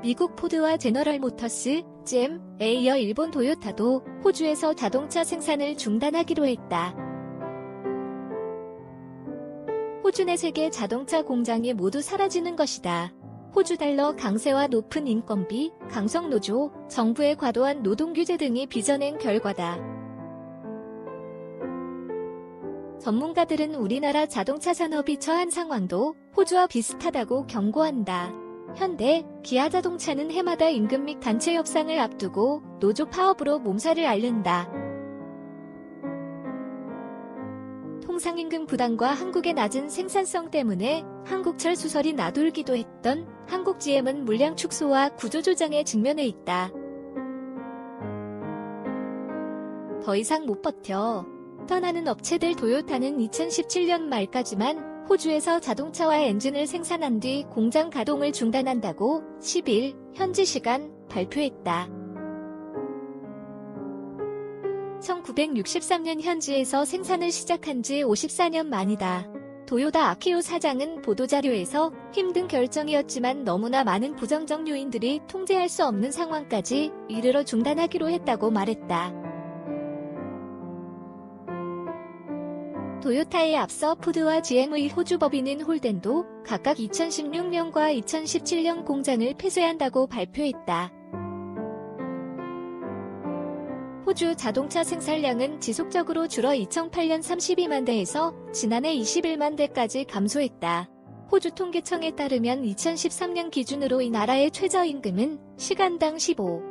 미국 포드와 제너럴 모터스, GM에 이어 일본 도요타도 호주에서 자동차 생산을 중단하기로 했다. 호주 내 세계 자동차 공장이 모두 사라지는 것이다. 호주 달러 강세와 높은 인건비, 강성노조, 정부의 과도한 노동 규제 등이 빚어낸 결과다. 전문가들은 우리나라 자동차 산업이 처한 상황도 호주와 비슷하다고 경고한다. 현대, 기아자동차는 해마다 임금 및 단체 협상을 앞두고 노조 파업으로 몸살을 앓는다. 통상임금 부담과 한국의 낮은 생산성 때문에 한국철 수설이 나돌기도 했던 한국 GM은 물량 축소와 구조조정에 직면해 있다. 더 이상 못 버텨. 떠나는 업체들. 도요타는 2017년 말까지만 호주에서 자동차와 엔진을 생산한 뒤 공장 가동을 중단한다고 10일 현지 시간 발표했다. 1963년 현지에서 생산을 시작한 지 54년 만이다. 도요타 아키오 사장은 보도자료에서 힘든 결정이었지만 너무나 많은 부정적 요인들이 통제할 수 없는 상황까지 이르러 중단하기로 했다고 말했다. 도요타에 앞서 포드와 GM의 호주 법인인 홀덴도 각각 2016년과 2017년 공장을 폐쇄한다고 발표했다. 호주 자동차 생산량은 지속적으로 줄어 2008년 32만 대에서 지난해 21만 대까지 감소했다. 호주 통계청에 따르면 2013년 기준으로 이 나라의 최저임금은 시간당 96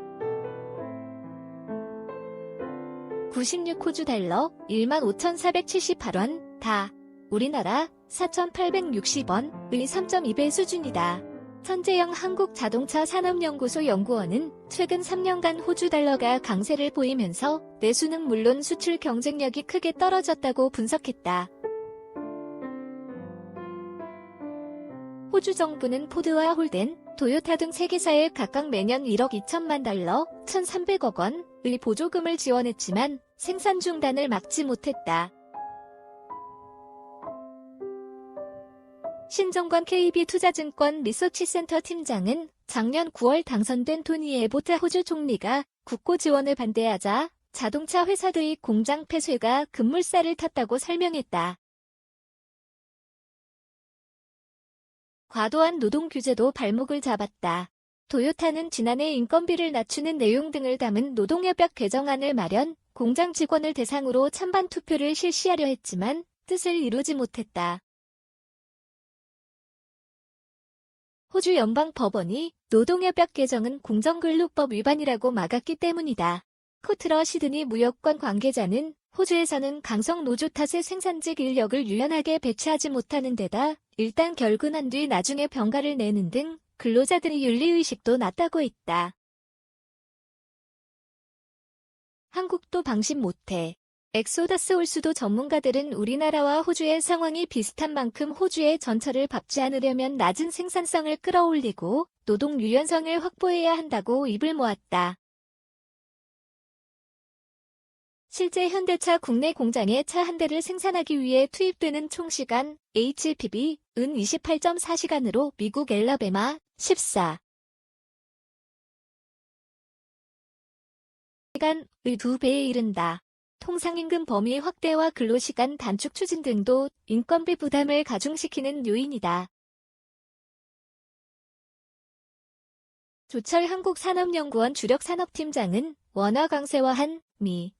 호주 달러 15,478원 다. 우리나라 4,860원의 3.2배 수준이다. 천재영 한국자동차산업연구소 연구원은 최근 3년간 호주 달러가 강세를 보이면서 내수는 물론 수출 경쟁력이 크게 떨어졌다고 분석했다. 호주 정부는 포드와 홀덴, 도요타 등 3개사에 각각 매년 1억 2천만 달러, 1,300억 원의 보조금을 지원했지만 생산 중단을 막지 못했다. 신정관 KB투자증권 리서치센터 팀장은 작년 9월 당선된 토니 에보트 호주 총리가 국고 지원을 반대하자 자동차 회사들의 공장 폐쇄가 급물살을 탔다고 설명했다. 과도한 노동 규제도 발목을 잡았다. 도요타는 지난해 인건비를 낮추는 내용 등을 담은 노동협약 개정안을 마련, 공장 직원을 대상으로 찬반 투표를 실시하려 했지만 뜻을 이루지 못했다. 호주 연방법원이 노동협약 개정은 공정근로법 위반이라고 막았기 때문이다. 코트러 시드니 무역관 관계자는 호주에서는 강성 노조 탓에 생산직 인력을 유연하게 배치하지 못하는 데다 일단 결근한 뒤 나중에 병가를 내는 등 근로자들의 윤리의식도 낮다고 했다. 한국도 방심 못해. 엑소더스 홀수도 전문가들은 우리나라와 호주의 상황이 비슷한 만큼 호주의 전철을 밟지 않으려면 낮은 생산성을 끌어올리고 노동 유연성을 확보해야 한다고 입을 모았다. 실제 현대차 국내 공장에 차 한 대를 생산하기 위해 투입되는 총 시간 HPB은 28.4시간으로 미국 엘라베마 14시간의 2배에 이른다. 통상임금 범위 확대와 근로시간 단축 추진 등도 인건비 부담을 가중시키는 요인이다. 조철 한국산업연구원 주력산업팀장은 원화 강세와 한미,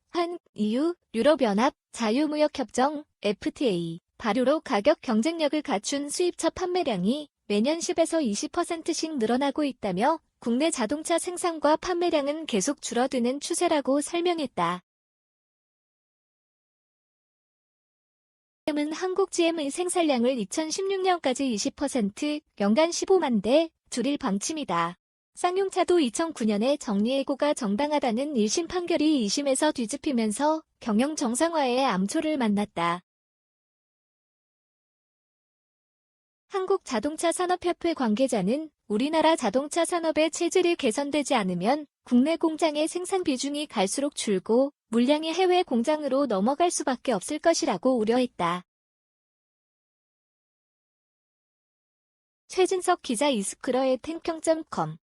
EU, 유럽연합, 자유무역협정, FTA, 발효로 가격 경쟁력을 갖춘 수입차 판매량이 매년 10에서 20%씩 늘어나고 있다며 국내 자동차 생산과 판매량은 계속 줄어드는 추세라고 설명했다. GM은 한국 GM의 생산량을 2016년까지 20%, 연간 15만 대 줄일 방침이다. 쌍용차도 2009년에 정리해고가 정당하다는 1심 판결이 2심에서 뒤집히면서 경영 정상화의 암초를 만났다. 한국자동차산업협회 관계자는 우리나라 자동차 산업의 체질이 개선되지 않으면 국내 공장의 생산 비중이 갈수록 줄고 물량이 해외 공장으로 넘어갈 수밖에 없을 것이라고 우려했다. 최진석 기자 이스크러의 탱평.com